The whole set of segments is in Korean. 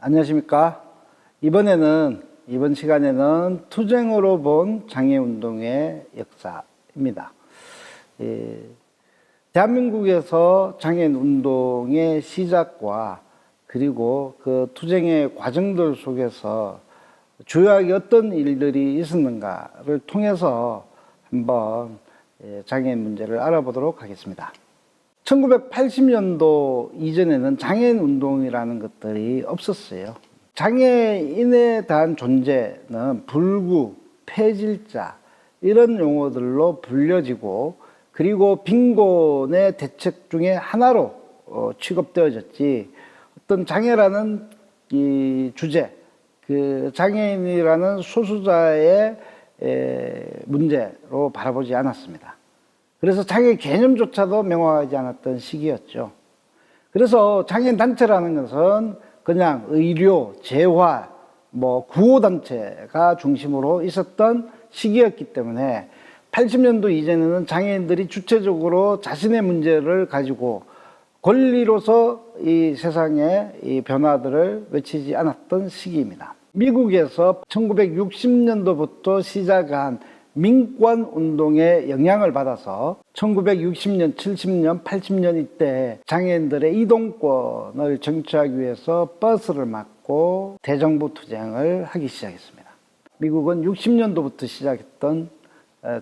안녕하십니까. 이번 시간에는 투쟁으로 본 장애운동의 역사입니다. 대한민국에서 장애운동의 시작과 그리고 그 투쟁의 과정들 속에서 주요하게 어떤 일들이 있었는가를 통해서 한번 장애 문제를 알아보도록 하겠습니다. 1980년도 이전에는 장애인 운동이라는 것들이 없었어요. 장애인에 대한 존재는 불구, 폐질자 이런 용어들로 불려지고 그리고 빈곤의 대책 중에 하나로 취급되어졌지 어떤 장애라는 이 주제, 그 장애인이라는 소수자의 문제로 바라보지 않았습니다. 그래서 장애 개념조차도 명확하지 않았던 시기였죠. 그래서 장애인 단체라는 것은 그냥 의료, 재활, 구호단체가 중심으로 있었던 시기였기 때문에 80년도 이전에는 장애인들이 주체적으로 자신의 문제를 가지고 권리로서 이 세상의 이 변화들을 외치지 않았던 시기입니다. 미국에서 1960년도부터 시작한 민권운동의 영향을 받아서 1960년, 70년, 80년 이때 장애인들의 이동권을 쟁취하기 위해서 버스를 막고 대정부 투쟁을 하기 시작했습니다. 미국은 60년도부터 시작했던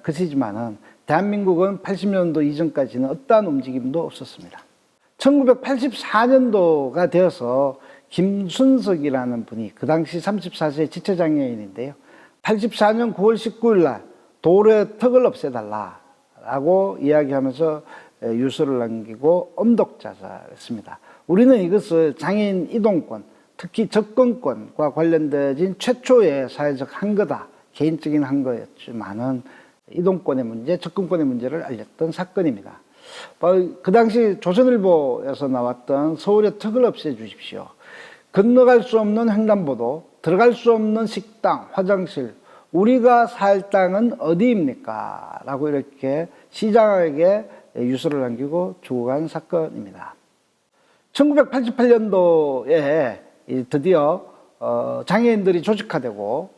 것이지만은 대한민국은 80년도 이전까지는 어떠한 움직임도 없었습니다. 1984년도가 되어서 김순석이라는 분이 그 당시 34세 지체장애인인데요. 84년 9월 19일 날 도로의 턱을 없애달라라고 이야기하면서 유서를 남기고 엄독자살했습니다. 우리는 이것을 장애인 이동권, 특히 접근권과 관련된 최초의 사회적 한거다, 개인적인 한거였지만은 이동권의 문제, 접근권의 문제를 알렸던 사건입니다. 그 당시 조선일보에서 나왔던 서울의 턱을 없애주십시오. 건너갈 수 없는 횡단보도, 들어갈 수 없는 식당, 화장실, 우리가 살 땅은 어디입니까? 라고 이렇게 시장에게 유서를 남기고 죽어간 사건입니다. 1988년도에 드디어 장애인들이 조직화되고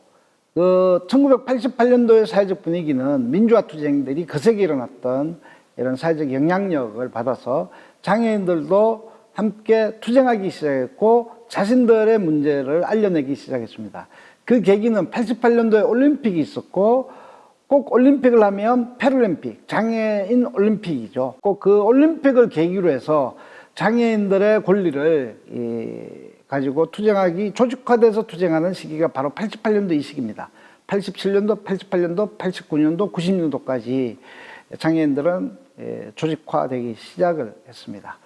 그 1988년도의 사회적 분위기는 민주화 투쟁들이 거세게 일어났던 이런 사회적 영향력을 받아서 장애인들도 함께 투쟁하기 시작했고 자신들의 문제를 알려내기 시작했습니다. 그 계기는 88년도에 올림픽이 있었고 꼭 올림픽을 하면 패럴림픽, 장애인 올림픽이죠. 꼭 그 올림픽을 계기로 해서 장애인들의 권리를 가지고 투쟁하기, 조직화돼서 투쟁하는 시기가 바로 88년도 이 시기입니다. 87년도, 88년도, 89년도, 90년도까지 장애인들은 조직화되기 시작을 했습니다.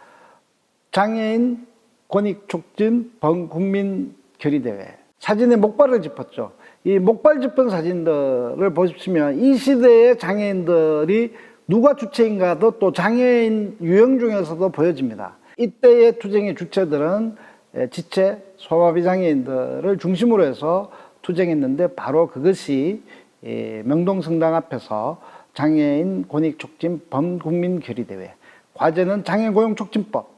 장애인 권익촉진 범국민 결의대회. 사진에 목발을 짚었죠. 이 목발 짚은 사진들을 보시면 이 시대의 장애인들이 누가 주체인가도 또 장애인 유형 중에서도 보여집니다. 이때의 투쟁의 주체들은 지체, 소마비 장애인들을 중심으로 해서 투쟁했는데 바로 그것이 명동성당 앞에서 장애인 권익촉진 범국민 결의대회. 과제는 장애고용촉진법,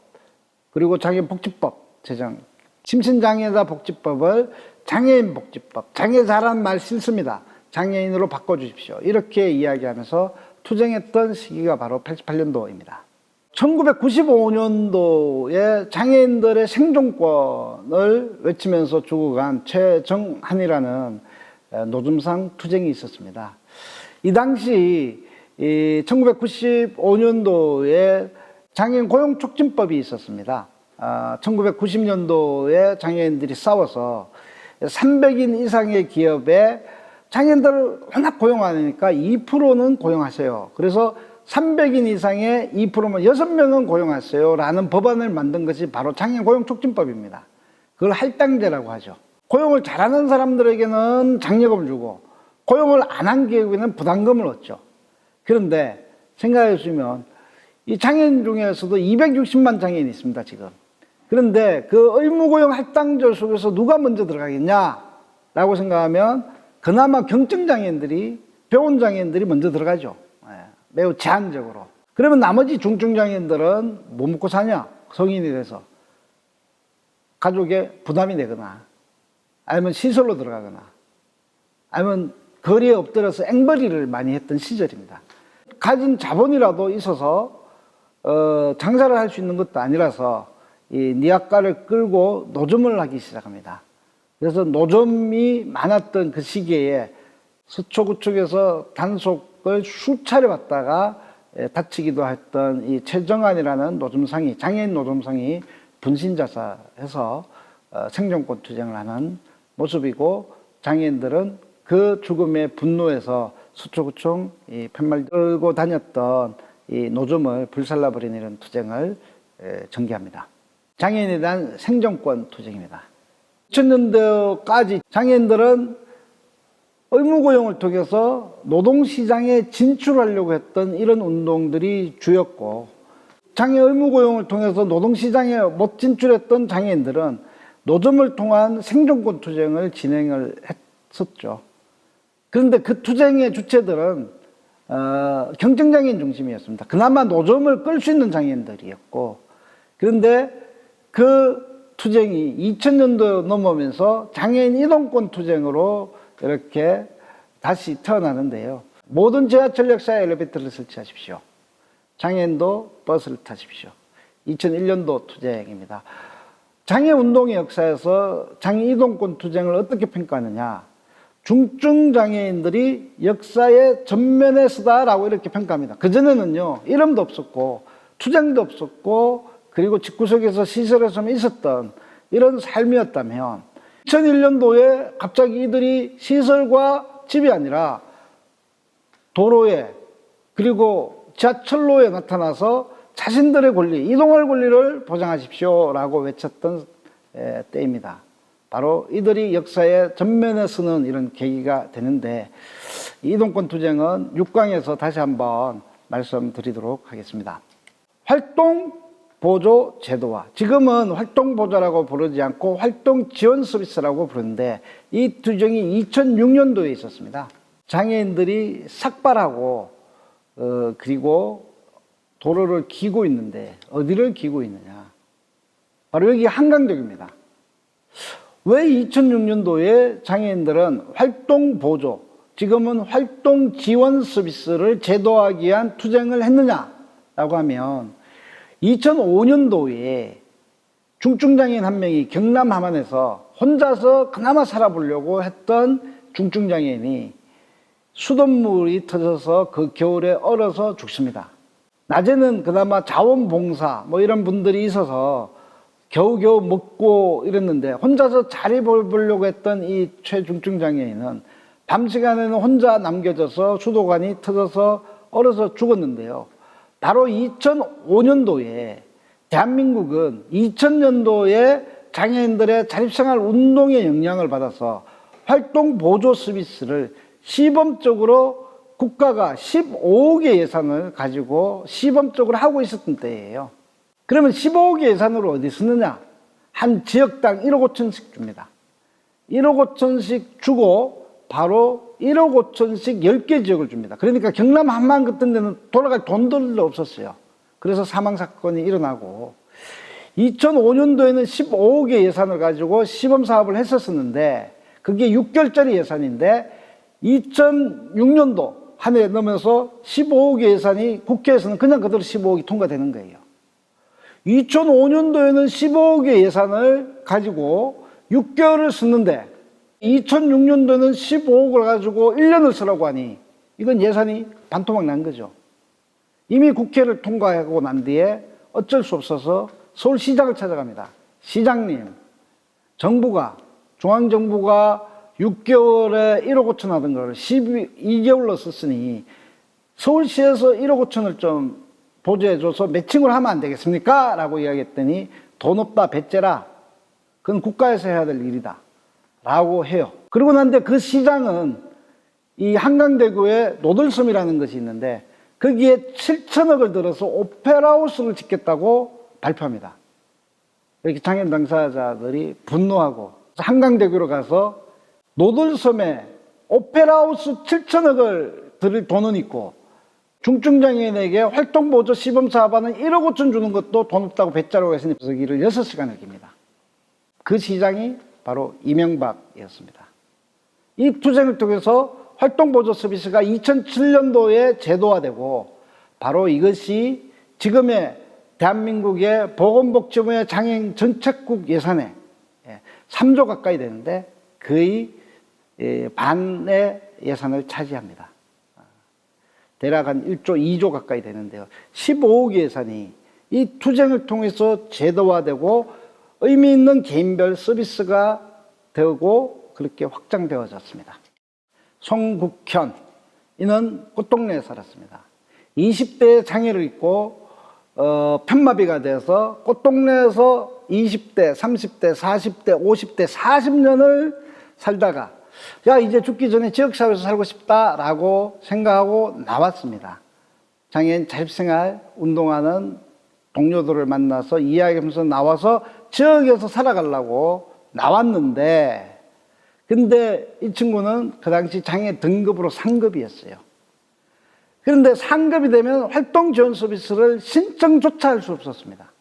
그리고 장애복지법 제정. 심신장애자 복지법을 장애인 복지법, 장애 잘한 말 싫습니다. 장애인으로 바꿔주십시오. 이렇게 이야기하면서 투쟁했던 시기가 바로 88년도입니다. 1995년도에 장애인들의 생존권을 외치면서 죽어간 최정한이라는 노점상 투쟁이 있었습니다. 이 당시 1995년도에 장애인 고용촉진법이 있었습니다. 1990년도에 장애인들이 싸워서 300인 이상의 기업에 장애인들을 워낙 고용하니까 2%는 고용하세요. 그래서 300인 이상의 2%면 6명은 고용하세요 라는 법안을 만든 것이 바로 장애인 고용촉진법입니다. 그걸 할당제라고 하죠. 고용을 잘하는 사람들에게는 장려금을 주고 고용을 안 한 기업에는 부담금을 얻죠. 그런데 생각해 보시면 이 장애인 중에서도 260만 장애인이 있습니다, 지금. 그런데 그 의무고용 할당제 속에서 누가 먼저 들어가겠냐라고 생각하면 그나마 경증장애인들이, 병원장애인들이 먼저 들어가죠. 매우 제한적으로. 그러면 나머지 중증장애인들은 뭐 먹고 사냐? 성인이 돼서. 가족에 부담이 되거나 아니면 시설로 들어가거나 아니면 거리에 엎드려서 앵벌이를 많이 했던 시절입니다. 가진 자본이라도 있어서 장사를 할 수 있는 것도 아니라서 이 니아가를 끌고 노점을 하기 시작합니다. 그래서 노점이 많았던 그 시기에 서초구청에서 단속을 수차례 받다가 다치기도 했던 이 최정환이라는 노점상이, 장애인 노점상이 분신자살해서 생존권 투쟁을 하는 모습이고, 장애인들은 그 죽음에 분노해서 서초구청 팻말 들고 다녔던 이 노점을 불살라버리는 이런 투쟁을 전개합니다. 장애인에 대한 생존권 투쟁입니다. 2000년대까지 장애인들은 의무고용을 통해서 노동시장에 진출하려고 했던 이런 운동들이 주였고, 장애 의무고용을 통해서 노동시장에 못 진출했던 장애인들은 노점을 통한 생존권 투쟁을 진행을 했었죠. 그런데 그 투쟁의 주체들은 경쟁장애인 중심이었습니다. 그나마 노점을 끌 수 있는 장애인들이었고, 그런데 그 투쟁이 2000년도 넘어오면서 장애인 이동권 투쟁으로 이렇게 다시 태어나는데요. 모든 지하철 역사에 엘리베이터를 설치하십시오. 장애인도 버스를 타십시오. 2001년도 투쟁입니다. 장애운동의 역사에서 장애 이동권 투쟁을 어떻게 평가하느냐. 중증 장애인들이 역사의 전면에 서다라고 이렇게 평가합니다. 그전에는요, 이름도 없었고 투쟁도 없었고 그리고 집구석에서 시설에서만 있었던 이런 삶이었다면, 2001년도에 갑자기 이들이 시설과 집이 아니라 도로에 그리고 지하철로에 나타나서 자신들의 권리, 이동할 권리를 보장하십시오라고 외쳤던 때입니다. 바로 이들이 역사의 전면에 서는 이런 계기가 되는데, 이동권 투쟁은 6강에서 다시 한번 말씀드리도록 하겠습니다. 활동보조 제도화, 지금은 활동보조라고 부르지 않고 활동지원서비스라고 부르는데, 이 투쟁이 2006년도에 있었습니다. 장애인들이 삭발하고 그리고 도로를 기고 있는데 어디를 기고 있느냐, 바로 여기 한강역입니다. 왜 2006년도에 장애인들은 활동보조, 지금은 활동지원서비스를 제도화하기 위한 투쟁을 했느냐라고 하면, 2005년도에 중증장애인 한 명이 경남 함안에서 혼자서 그나마 살아보려고 했던 중증장애인이 수돗물이 터져서 그 겨울에 얼어서 죽습니다. 낮에는 그나마 자원봉사 뭐 이런 분들이 있어서 겨우겨우 먹고 이랬는데, 혼자서 자리 보려고 했던 이 최중증 장애인은 밤 시간에는 혼자 남겨져서 수도관이 터져서 얼어서 죽었는데요. 바로 2005년도에 대한민국은 2000년도에 장애인들의 자립생활 운동의 영향을 받아서 활동보조 서비스를 시범적으로 국가가 15억의 예산을 가지고 시범적으로 하고 있었던 때예요. 그러면 15억의 예산으로 어디 쓰느냐? 한 지역당 1억 5천씩 줍니다. 1억 5천씩 주고 바로 1억 5천씩 10개 지역을 줍니다. 그러니까 경남 한만 같은 데는 돌아갈 돈들도 없었어요. 그래서 사망사건이 일어나고, 2005년도에는 15억의 예산을 가지고 시범사업을 했었는데, 그게 6개월짜리 예산인데 2006년도 한 해 넘어서 15억의 예산이 국회에서는 그냥 그대로 15억이 통과되는 거예요. 2005년도에는 15억의 예산을 가지고 6개월을 썼는데 2006년도에는 15억을 가지고 1년을 쓰라고 하니 이건 예산이 반토막 난 거죠. 이미 국회를 통과하고 난 뒤에 어쩔 수 없어서 서울시장을 찾아갑니다. 시장님, 정부가, 중앙정부가 6개월에 1억 5천 하던 걸 12개월로 썼으니 서울시에서 1억 5천을 좀 보조해줘서 매칭을 하면 안 되겠습니까? 라고 이야기했더니, 돈 없다, 배째라. 그건 국가에서 해야 될 일이다. 라고 해요. 그러고 난 뒤에 그 시장은 이 한강대교에 노들섬이라는 것이 있는데 거기에 7천억을 들어서 오페라하우스를 짓겠다고 발표합니다. 이렇게 장애인 당사자들이 분노하고 한강대교로 가서 노들섬에 오페라하우스 7천억을 들일 돈은 있고 중증장애인에게 활동보조 시범사업하는 1억 5천 주는 것도 돈 없다고 배짜라고 했으니 여기를 6시간을 깁니다. 그 시장이 바로 이명박이었습니다. 이 투쟁을 통해서 활동보조 서비스가 2007년도에 제도화되고 바로 이것이 지금의 대한민국의 보건복지부의 장애인 정책국 예산의 3조 가까이 되는데 거의 반의 예산을 차지합니다. 대략 한 1조, 2조 가까이 되는데요. 15억 예산이 이 투쟁을 통해서 제도화되고 의미 있는 개인별 서비스가 되고 그렇게 확장되어졌습니다. 송국현, 이는 꽃동네에 살았습니다. 20대에 장애를 입고 편마비가 돼서 꽃동네에서 20대, 30대, 40대, 50대, 40년을 살다가 야, 이제 죽기 전에 지역사회에서 살고 싶다라고 생각하고 나왔습니다. 장애인 자립생활 운동하는 동료들을 만나서 이야기하면서 나와서 지역에서 살아가려고 나왔는데, 근데 이 친구는 그 당시 장애 등급으로 상급이었어요. 그런데 상급이 되면 활동 지원 서비스를 신청조차 할 수 없었습니다.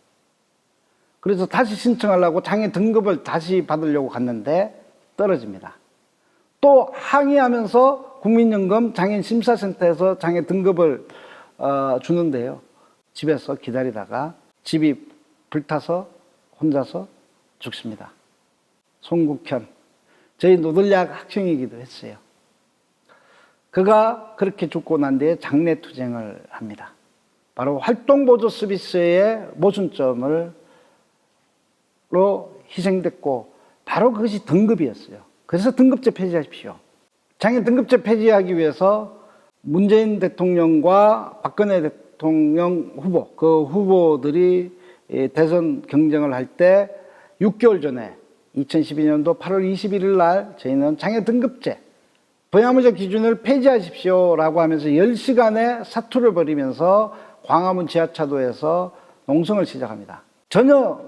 그래서 다시 신청하려고 장애 등급을 다시 받으려고 갔는데 떨어집니다. 또 항의하면서 국민연금 장애인 심사센터에서 장애 등급을 주는데요. 집에서 기다리다가 집이 불타서 혼자서 죽습니다. 송국현, 저희 노들약 학생이기도 했어요. 그가 그렇게 죽고 난 뒤에 장례투쟁을 합니다. 바로 활동보조 서비스의 모순점으로 희생됐고 바로 그것이 등급이었어요. 그래서 등급제 폐지하십시오. 장애 등급제 폐지하기 위해서 문재인 대통령과 박근혜 대통령 후보, 그 후보들이 대선 경쟁을 할 때 6개월 전에 2012년도 8월 21일 날 저희는 장애 등급제 부양의무적 기준을 폐지하십시오라고 하면서 10시간의 사투를 벌이면서 광화문 지하차도에서 농성을 시작합니다. 전혀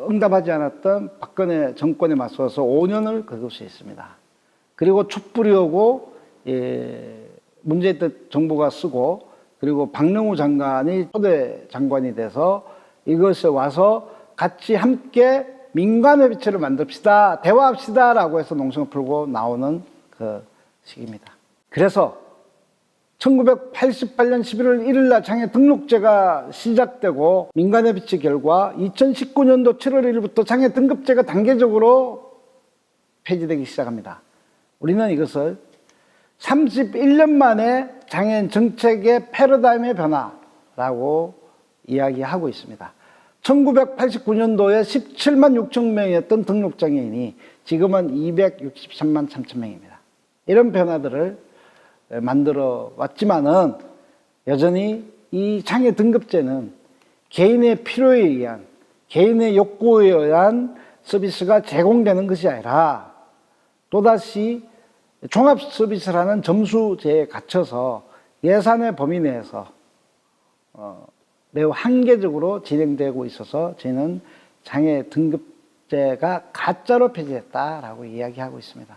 응답하지 않았던 박근혜 정권에 맞서서 5년을 그것이 했습니다. 그리고 촛불이 오고 문재인 정부가 쓰고 그리고 박능우 장관이 초대 장관이 돼서 이것에 와서 같이 함께 민간회비체를 만듭시다, 대화합시다 라고 해서 농성을 풀고 나오는 그 시기입니다. 그래서 1988년 11월 1일 날 장애 등록제가 시작되고 민간회비체 결과 2019년도 7월 1일부터 장애 등급제가 단계적으로 폐지되기 시작합니다. 우리는 이것을 31년 만에 장애인 정책의 패러다임의 변화라고 이야기하고 있습니다. 1989년도에 17만 6천 명이었던 등록장애인이 지금은 263만 3천 명입니다. 이런 변화들을 만들어 왔지만은 여전히 이 장애 등급제는 개인의 필요에 의한, 개인의 욕구에 의한 서비스가 제공되는 것이 아니라 또다시 종합 서비스라는 점수제에 갇혀서 예산의 범위 내에서 매우 한계적으로 진행되고 있어서 저희는 장애 등급제가 가짜로 폐지했다라고 이야기하고 있습니다.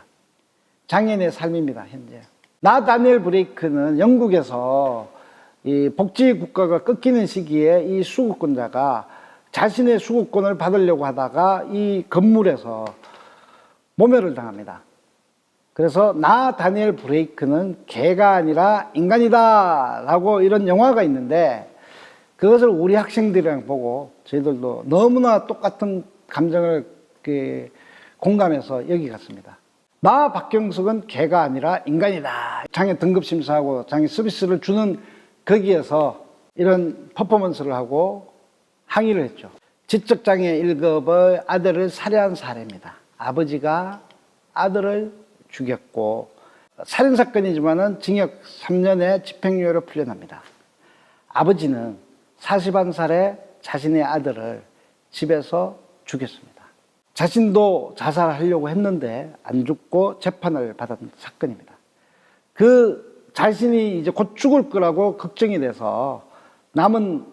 장애인의 삶입니다, 현재. 나다니엘 브레이크는 영국에서 이 복지 국가가 끊기는 시기에 이 수급권자가 자신의 수급권을 받으려고 하다가 이 건물에서 모멸을 당합니다. 그래서 다니엘 브레이크는 개가 아니라 인간이다 라고 이런 영화가 있는데 그것을 우리 학생들이랑 보고 저희들도 너무나 똑같은 감정을 공감해서 여기 갔습니다. 박경숙은 개가 아니라 인간이다. 장애 등급 심사하고 장애 서비스를 주는 거기에서 이런 퍼포먼스를 하고 항의를 했죠. 지적장애 1급의 아들을 살해한 사례입니다. 아버지가 아들을 죽였고 살인사건이지만은 징역 3년의 집행유예로 풀려납니다. 아버지는 41살에 자신의 아들을 집에서 죽였습니다. 자신도 자살하려고 했는데 안 죽고 재판을 받은 사건입니다. 그 자신이 이제 곧 죽을 거라고 걱정이 돼서 남은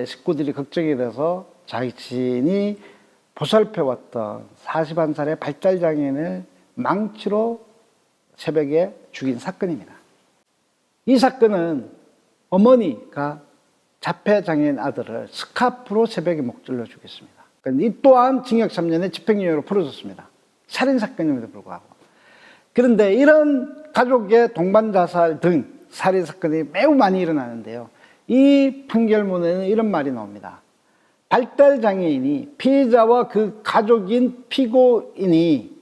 식구들이 걱정이 돼서 자신이 보살펴왔던 41살의 발달장애인을 망치로 새벽에 죽인 사건입니다. 이 사건은 어머니가 자폐장애인 아들을 스카프로 새벽에 목질러 죽였습니다. 사건, 이 또한 징역 3년에 집행유예로 풀어졌습니다. 살인사건임에도 불구하고. 그런데 이런 가족의 동반자살 등 살인사건이 매우 많이 일어나는데요. 이 판결문에는 이런 말이 나옵니다. 발달장애인이 피해자와 그 가족인 피고인이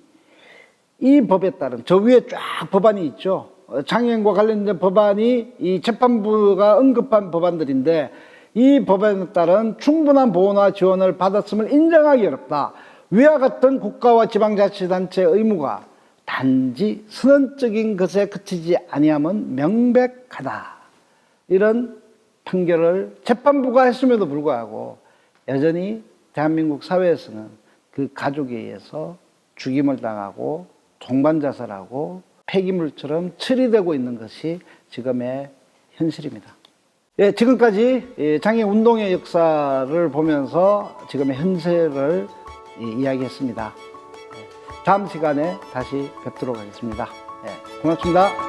이 법에 따른, 저 위에 쫙 법안이 있죠. 장애인과 관련된 법안이 이 재판부가 언급한 법안들인데, 이 법안에 따른 충분한 보호나 지원을 받았음을 인정하기 어렵다. 위와 같은 국가와 지방자치단체의 의무가 단지 선언적인 것에 그치지 아니함은 명백하다. 이런 판결을 재판부가 했음에도 불구하고 여전히 대한민국 사회에서는 그 가족에 의해서 죽임을 당하고 동반자살하고 폐기물처럼 처리되고 있는 것이 지금의 현실입니다. 예, 지금까지 장애운동의 역사를 보면서 지금의 현재를 이야기했습니다. 다음 시간에 다시 뵙도록 하겠습니다. 예, 고맙습니다.